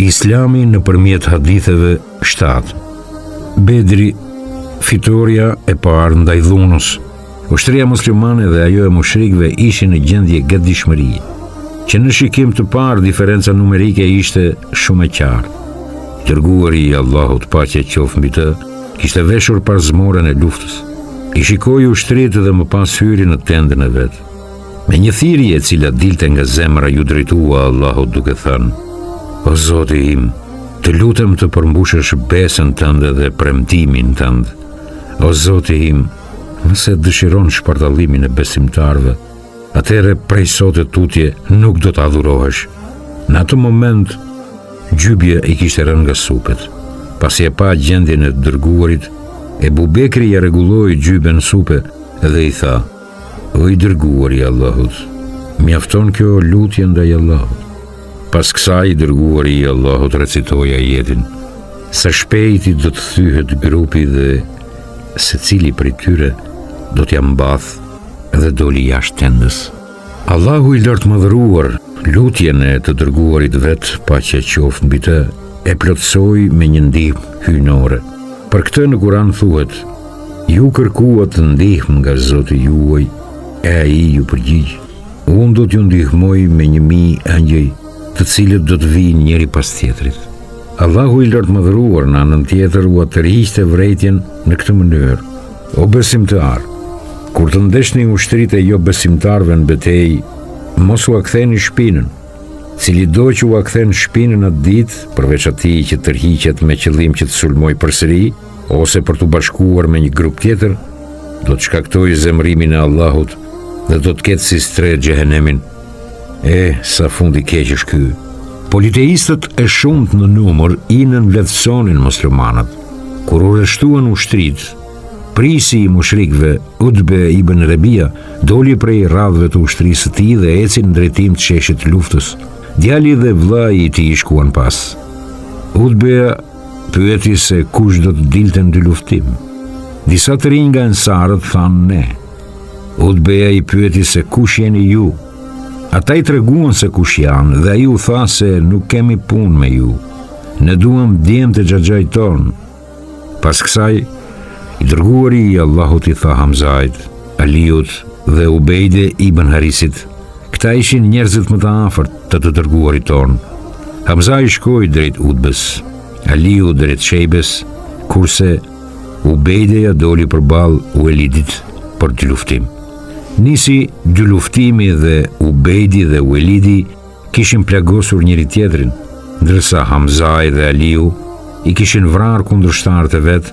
Islami nëpërmjet haditheve 7. Bedri, fitoria e parë ndaj dhunës. Ushtria muslimane dhe ajo e mushrikëve ishin në gjendje gatishmërie, që në shikim të parë diferenca numerike ishte shumë e qartë. Dërguari i Allahut, paqja qoftë mbi të, kishte veshur parzmorën e luftës. I shikoi ushtritë dhe më pas hyri në tendën e vet. Me një thirrje e cila dilte nga zemra ju drejtua Allahut duke thënë: O Zoti im, të lutem të përmbushësh besën tënde dhe premtimin tënd. O Zoti im, nëse dëshiron shpartallimin e besimtarve, atëherë prej sot e tutje nuk do të adhurohesh. Në atë moment, gjybja i kishte rënë nga supet. Pasi e pa gjendjen e dërguarit, Ebu Bekri ja rregulloi gjybën supe dhe i tha: O i dërguari i Allahut, mjafton kjo lutje ndaj Allahut. Pas kësaj i dërguari i Allahut recitoi ajetin: Sa shpejti do të thyhet grupi dhe secili prej tyre do t'ja mbath dhe doli jashtë tendës. Allahu i lartëmadhëruar lutjen e të dërguarit vet, paqja qoftë mbi të, e plotësoi me një ndihmë hyjnore. Për këtë në Kur'an thuhet: Ju kërkuat ndihmë nga Zoti juaj, e ai ju përgjigj: Unë do t'ju ndihmoj me 1000 engjëj, të cilët do të vinë njëri pas tjetrit. Allahu i lartëmadhëruar në anën tjetër u tërhiqte vërejtjen në këtë mënyrë: O besimtar, kur të ndeshni ushtritë e jo besimtarve në betejë, mos u aktheni shpinën. Cili do që u akthen shpinën atë ditë, përveç atij që tërhiqet me qëllim që të sulmoj përsëri, ose për të bashkuar me një grup tjetër, do të shkaktojë zemrimin e Allahut dhe do të ketë si stre xhehenemin. Sa fundi keq është ky. Politeistët e shumtë në numër i nënvlerësonin muslimanët. Kur u rreshtuan ushtritë, prisi i mushrikëve, Utbe ibn Rabia, doli prej radhëve të ushtrisë së tij dhe eci në drejtim të sheshit të luftës. Djali dhe vllai i tij shkuan pas. Utbe pyeti se kush do të dilte në luftim. Disa të rinj nga ansarët thanë ne. Utbeja i pyeti se kush jeni ju. Ata i treguan se kush janë dhe ai u tha se nuk kemi punë me ju. Ne duam djemtë e xhaxhait ton. Pas kësaj, i dërguari i Allahut i tha Hamzait, Aliut dhe Ubejde ibn Harisit. Këta ishin njerëzit më të afërt të dërguarit ton. Hamza i shkoi drejt Utbes, Aliu drejt Shejbes, kurse Ubejdeja doli përballë Uelidit për dy luftim. Nisi dy luftimi dhe Ubejdi dhe Uelidi kishin plagosur njëri tjetrin, ndërsa Hamzai dhe Aliu i kishin vrarë kundërshtarët e vet.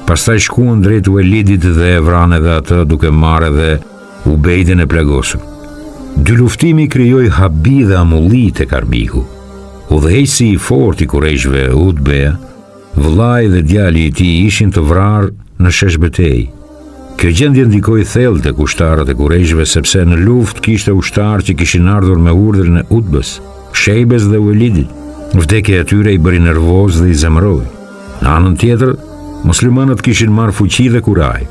Pastaj shkuan drejt Uelidit dhe e vranë edhe atë duke marrë edhe Ubejdin e plagosur. Dy luftimi krijoi habi dhe amulli tek armiku. Udhëheqësi i fortë i Kurejshve, Utbe, vllai dhe djali i tij ishin të vrarë në shesh betejë. Kjo gjendje ndikoi thellë tek ushtarët e Kurejshve sepse në luftë kishte ushtarë që kishin ardhur me urdhrin e Utbes, Shejbes dhe Uelidit. Vdekja e tyre i bëri nervoz dhe i zemëroi. Në anën tjetër, muslimanët kishin marrë fuqi dhe kuraj.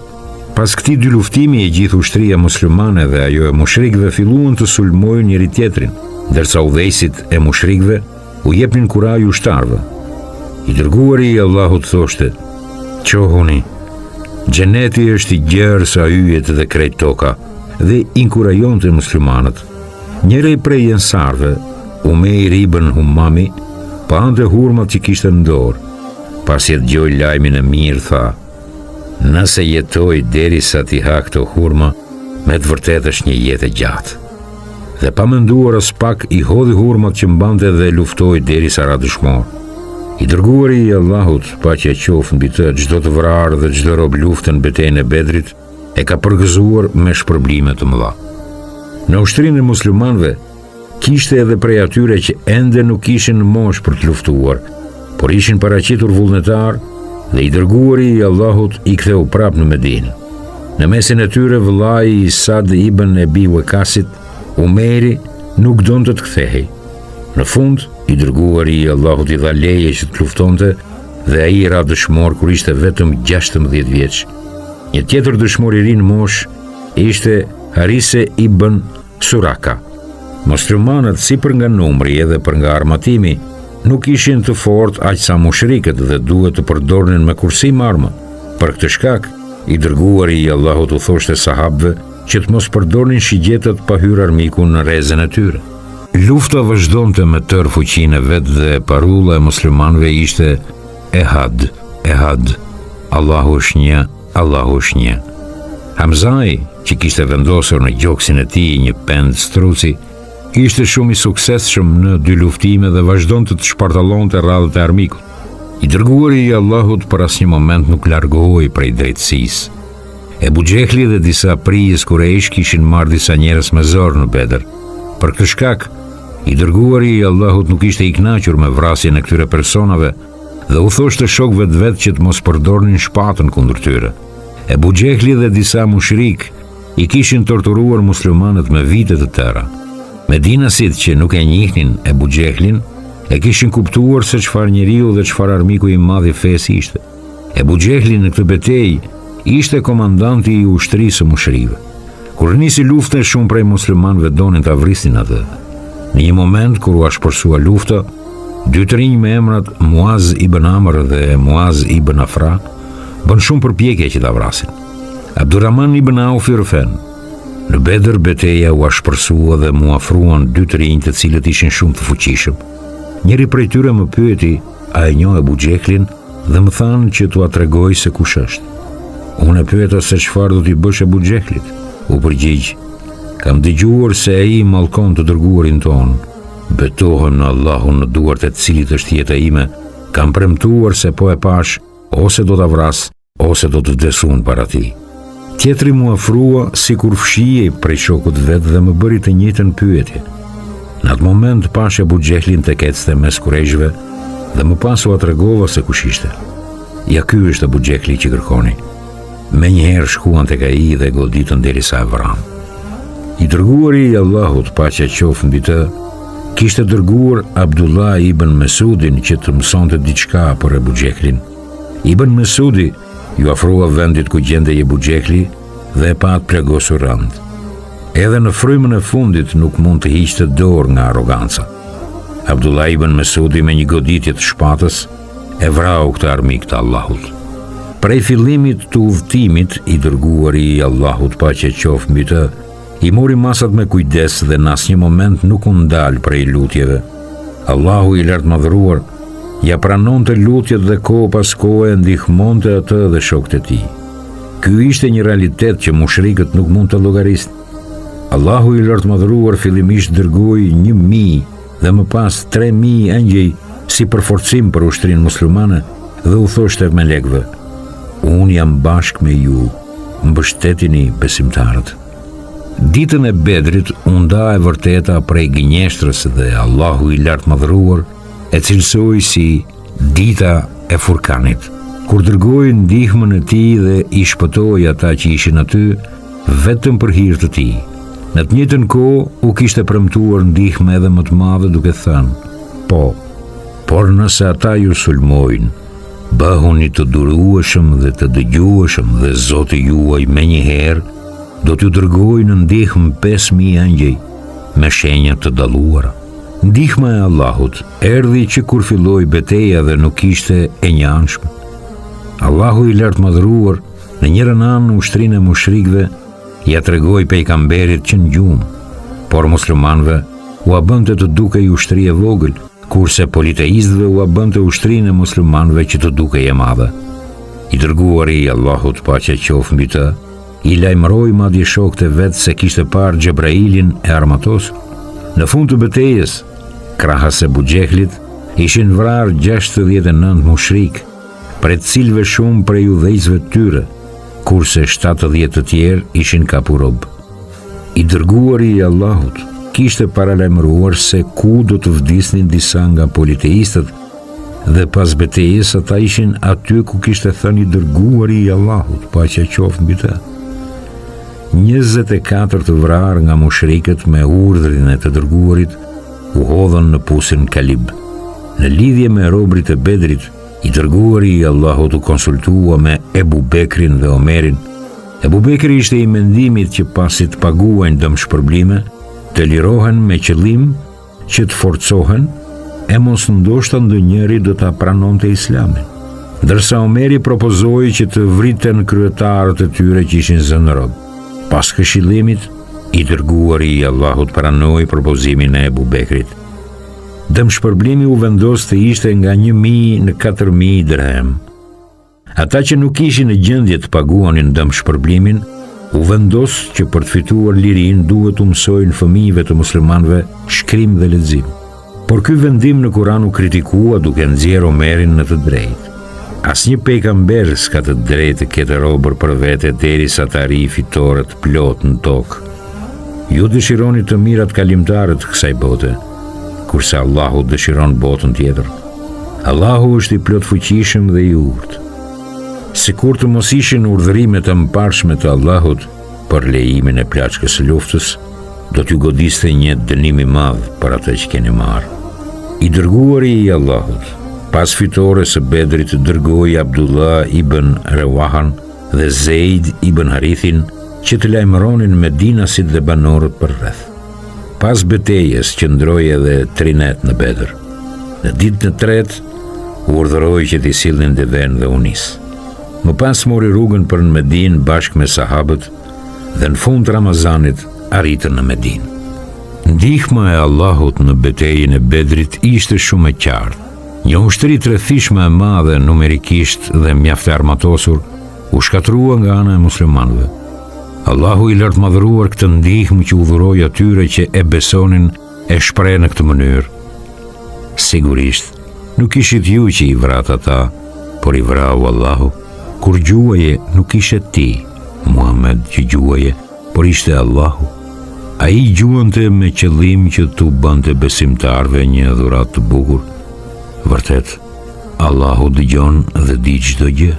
Pas këtij dy luftimi, e gjithë ushtria muslimane dhe ajo e mushrikëve filluan të sulmojnë njëri tjetrin, ndërsa udhëheqësit e mushrikëve u jepnin kuraj ushtarëve. I dërguari i Allahut thoshte: Qohuni, xheneti është i gjerë sa yjet dhe krejt toka, dhe inkurajonte muslimanët. Njëri prej ensarëve, Umeir ibn Humami, pa ande hurmat që kishte në dorë. Pas e dëgjoi lajmin e mirë, tha: Nëse jetoj derisa t'i ha këto hurma, me të vërtetë është një jetë e gjatë. Dhe pa menduar as pak i hodhi hurmat që mbante dhe luftoi derisa ra dëshmor. I dërguari i Allahut, paqja qoftë mbi të, çdo të vrarë dhe çdo rob luftën betejën e Bedrit e ka përgëzuar me shpërblime të mëdha. Në ushtrinë e muslimanëve kishte edhe prej atyre që ende nuk ishin në moshë për të luftuar, por ishin paraqitur vullnetar, dhe i dërguari i Allahut i ktheu prap në Medinë. Në mesin e tyre vllai i Sad ibn Ebi Waqasit, Umeri, nuk donte të kthehej. Në fund, i dërguari i Allahut i dha leje që të luftonte dhe ai ra dëshmor kur ishte vetëm 16 vjeç. Një tjetër dëshmor i ri në moshë ishte Harise ibn Suraka. Muslimanët, si për nga numri edhe për nga armatimi, nuk ishin të fortë aq sa mushrikët dhe duhet të përdornin me kursim armë. Për këtë shkak, i dërguari i Allahut u thoshte sahabëve që të mos përdornin shigjetët pa hyrë armiku në rrezën e tyre. Lufta vazhdonte me tërë fuqinë e vet dhe parulla e muslimanëve ishte Ehad, Ehad, Allahu është një, Allahu është një. Hamzai, që kishte vendosur në gjoksin e tij një pend struci, ishte shumë i suksesshëm në 2 luftime dhe vazhdonte të shpartallonte radhët e armikut. I dërguari i Allahut për asnjë moment nuk largohej prej drejtësisë. Ebu Xehli dhe disa prijës Kurejsh kishin marrë disa njerëz me zor në Bedër. Për këtë shkak, i dërguari i Allahut nuk ishte i kënaqur me vrasjen e këtyre personave dhe u thoshte shokëve të vet që të mos përdornin shpatën kundër tyre. Ebu Xehli dhe disa mushrik i kishin torturuar muslimanët me vite të tëra. Medinasit që nuk e njihnin Ebu Xehlin e kishin kuptuar se çfarë njeriu dhe çfarë armiku i madh i fesë ishte. Ebu Xehli në këtë betejë ishte komandanti i ushtrisë së mushrikëve. Kur nisi lufta, shumë prej muslimanëve donin ta vrisin atë. Në një moment kur u shpërsua lufta, 2 të rinj me emrat Muaz ibn Amr dhe Muaz ibn Afra bën shumë përpjekje që ta vrasin. Abdurrahman ibn Auf i rëfen. Në Bedër betejë u shpërsua dhe mu afruan 2 të rinj të cilët ishin shumë të fuqishëm. Njëri prej tyre më pyeti a e njoh Ebu Xehlin dhe më thanë që t'ua tregoj se kush është. Unë e pyeta se çfarë do t'i bësh Ebu Xehlit. U përgjigj, kam dëgjuar se ai mallkon të dërguarin ton. Betohem në Allahun në duart e cilit është jeta ime, kam premtuar se po e pash, ose do ta vras, ose do të vdesun para tij. Tjetri mu afrua sikur fshihej prej shokut vet dhe më bëri të njëjtën pyetje. Në atë moment pash Ebu Xehlin tek ecste mes kurejshve dhe më pas u tregova se kush ishte. Ja ky është Ebu Xehli që kërkoni. Me njëherë shkuan tek ai dhe goditën derisa e vran. I dërguari i Allahut, paqja qoftë mbi të, kishte dërguar Abdullah ibn Mesudin që të mësonte diçka për Ebu Xehlin. Ibn Mesudi ju afrua vendit ku gjendej Ebu Xehli dhe e pa të plagosur rënd. Edhe në frymën e fundit nuk mund të hiqte dorë nga arroganca. Abdullah ibn Mesudi me një goditje të shpatës e vrau këtë armik të Allahut. Prej fillimit të udhëtimit, i dërguari i Allahut, paqja qoftë mbi të, i mori masat me kujdes dhe në asnjë moment nuk u ndal prej lutjeve. Allahu i lartmadhëruar ja pranonte lutjet dhe kohë pas kohe ndihmonte atë dhe shokët e tij. Ky ishte një realitet që mushrikët nuk mund të llogarisnin. Allahu i lartmadhëruar fillimisht dërgoi 1000 dhe më pas 3000 engjëj si përforcim për ushtrinë muslimane dhe u thoshte melekëve: unë jam bashkë me ju, mbështetini besimtarët. Ditën e Bedrit u nda e vërteta prej gënjeshtrës dhe Allahu i lartmadhëruar e cilësoi si dita e Furkanit, kur dërgoi ndihmën e tij dhe i shpëtoi ata që ishin aty vetëm për hir të tij. Në të njëjtën kohë u kishte premtuar ndihmë edhe më të madhe duke thënë: por nëse ata ju sulmojnë, bëhuni të durueshëm dhe të dëgjueshëm dhe Zoti juaj menjëherë do t'ju dërgojë në ndihmë 5000 engjëj me shenja të dalluara. Ndihma e Allahut erdhi që kur filloi betejë dhe nuk ishte e njanshme. Allahu i lartmadhëruar në njërin anë ushtrinë e mushrikëve ja tregoi pejgamberit që në gjumë, por muslimanëve u bënte të dukej ushtri e vogël, kurse politeistëve u bënte ushtrinë e muslimanëve që të dukej e madhe. I dërguari i Allahut, paqja qoftë mbi të, i lajmëroi madje shokët e vet se kishte parë Xhebrailin e armatosur. Në fund të betejës, krahas Ebu Xehlit, ishin vrarë 69 mushrik, prej të cilëve shumë prej udhëheqësve të tyre, kurse 70 të tjerë ishin kapurob. I dërguari i Allahut kishte paralajmëruar se ku do të vdisnin disa nga politeistët dhe pas betejës ata ishin aty ku kishte thënë i dërguari i Allahut, paqja qoftë mbi të. 24 të vrarë nga mushrikët me urdhrin e të dërguarit u hodhën në pusin Kalib. Në lidhje me robrit e Bedrit, i dërguari i Allahut u konsultua me Ebu Bekrin dhe Omerin. Ebu Bekri ishte i mendimit që pasi të paguajnë dëmshpërblime, të lirohen me qëllim që të forcohen e mos ndoshta ndonjëri do ta pranonte Islamin. Ndërsa Omeri propozoi që të vriten kryetarët e tyre që ishin zënë rob. Pas këshillimit, i dërguari i Allahut pranoi propozimin e Ebu Bekrit. Dëmshpërblimi u vendos të ishte nga 1.000 në 4.000 dirhem. Ata që nuk ishin në gjendje të paguanin dëmshpërblimin, u vendos që për të fituar lirinë duhet u mësojnë fëmijëve të muslimanëve shkrim dhe lexim. Por ky vendim në Kur'an u kritikua duke nxjerrë Omerin në të drejtë. Asnjë pejgamber s'ka të drejtë të ketë robër për vete derisa të arrijë fitoret plot në tokë. Ju dëshironi të mirat kalimtarët të kësaj bote, kurse Allahu dëshiron botën tjetër. Allahu është i plot fuqishëm dhe i urtë. Sikur të mos ishin urdhërimet e mparshme të Allahut për lejimin e plaçkës së luftës, do t'ju godiste një dënim i madh për atë që keni marrë. I dërguari i Allahut, pas fitores së Bedrit, dërgoi Abdullah ibn Rewahan dhe Zeid ibn Harithin që të lajmëronin Medinasit dhe banorët për rreth. Pas betejës qëndroi edhe 3 net në Bedër. Në ditën e tretë u urdhëroi që t'i sillnin deven dhe u nis. Më pas mori rrugën për në Medinë bashkë me sahabët dhe në fund të Ramazanit arritën në Medinë. Ndihma e Allahut në betejën e Bedrit ishte shumë e qartë. Një ushtri tërëthishme e madhe numerikisht dhe mjaft e armatosur u shkatrua nga ana e muslimanëve. Allahu i lartmadhëruar këtë ndihmë që u dhuroi atyre që e besonin e shpreh në këtë mënyrë. Sigurisht, nuk ishit ju që i vrat ata, por i vrau Allahu. Kur gjuaje, nuk ishe ti, Muhammed, që gjuaje, por ishte Allahu. Ai gjuante me qëllim që t'u bante besimtarve një dhuratë të bukur. Vërtet, Allahu dëgjon dhe di çdo gjë.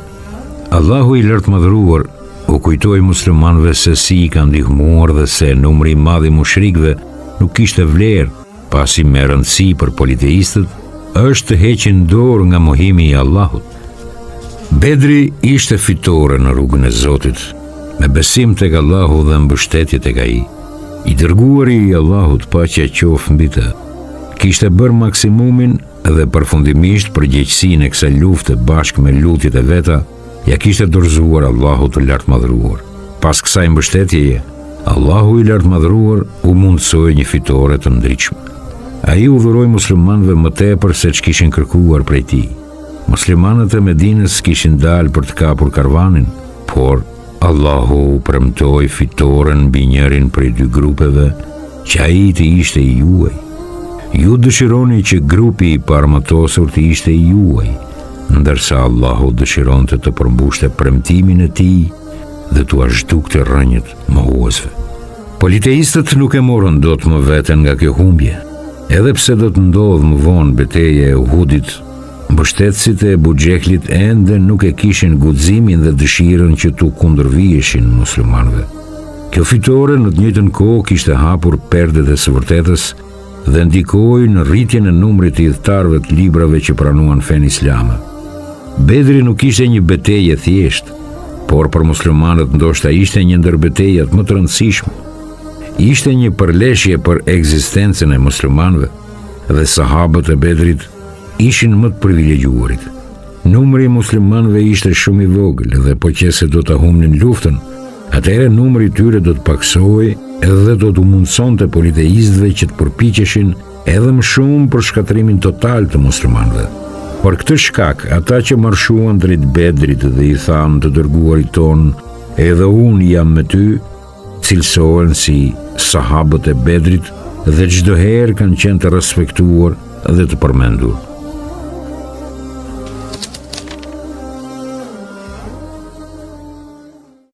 Allahu i lartmadhëruar u kujtoi muslimanëve se si i kanë ndihmuar dhe se numri i madh i mushrikëve nuk kishte vlerë, pasi me rëndësi për politeistët është të heqin dorë nga mohimi i Allahut. Bedri ishte fitore në rrugën e Zotit, me besim tek Allahu dhe mbështetje tek Ai. I dërguari i Allahut, paqja qoftë mbi të, kishte bërë maksimumin dhe përfundimisht përgjegjësinë e kësaj lufte bashkë me lutjet e veta ja kishte dorëzuar Allahu të lartmadhëruar. Pas kësaj mbështetjeje, Allahu i lartmadhëruar u mundsoi një fitore të ndritshme. Ai u dhuroi muslimanëve më tepër se ç'kishin kërkuar prej tij. Muslimanët e Medinës kishin dalë për të kapur karvanin, por Allahu u premtoi fitoren mbi njërin prej 2 grupeve që ai të ishte i juaj. Ju dëshironi që grupi i parmatosur të ishte i juaj, ndërsa Allahu dëshironte të përmbushte premtimin e tij dhe t'u azhdukte rrënjët mohuesve. Politeistët nuk e morën dot më veten nga kjo humbje. Edhe pse do të ndodhë më vonë betejë e Uhudit, mbështetësit e Ebu Xehlit ende nuk e kishin guximin dhe dëshirën që t'u kundërvijeshin muslimanëve. Kjo fitore në të njëjtën kohë kishte hapur perdet e së vërtetës dhe ndikoi në rritjen e numrit të hidhtarëve të librave që pranuan fenë islame. Bedri nuk ishte një betejë e thjeshtë, por për muslimanët ndoshta ishte një ndër betejat më të rëndësishme. Ishte një përleshje për ekzistencën e muslimanëve dhe sahabët e Bedrit ishin më të privilegjuarit. Numri i muslimanëve ishte shumë i vogël dhe po qese do ta humnin luftën, atëherë numri i tyre do të paksohej edhe do të mundsonte politeistëve që të përpiqeshin edhe më shumë për shkatrimin total të muslimanëve. Por këtë shkak, ata që marshuan drejt Bedrit dhe i thanë të dërguarit ton, edhe unë jam me ty, cilësohen si sahabët e Bedrit dhe çdo herë kanë qenë të respektuar dhe të përmendur.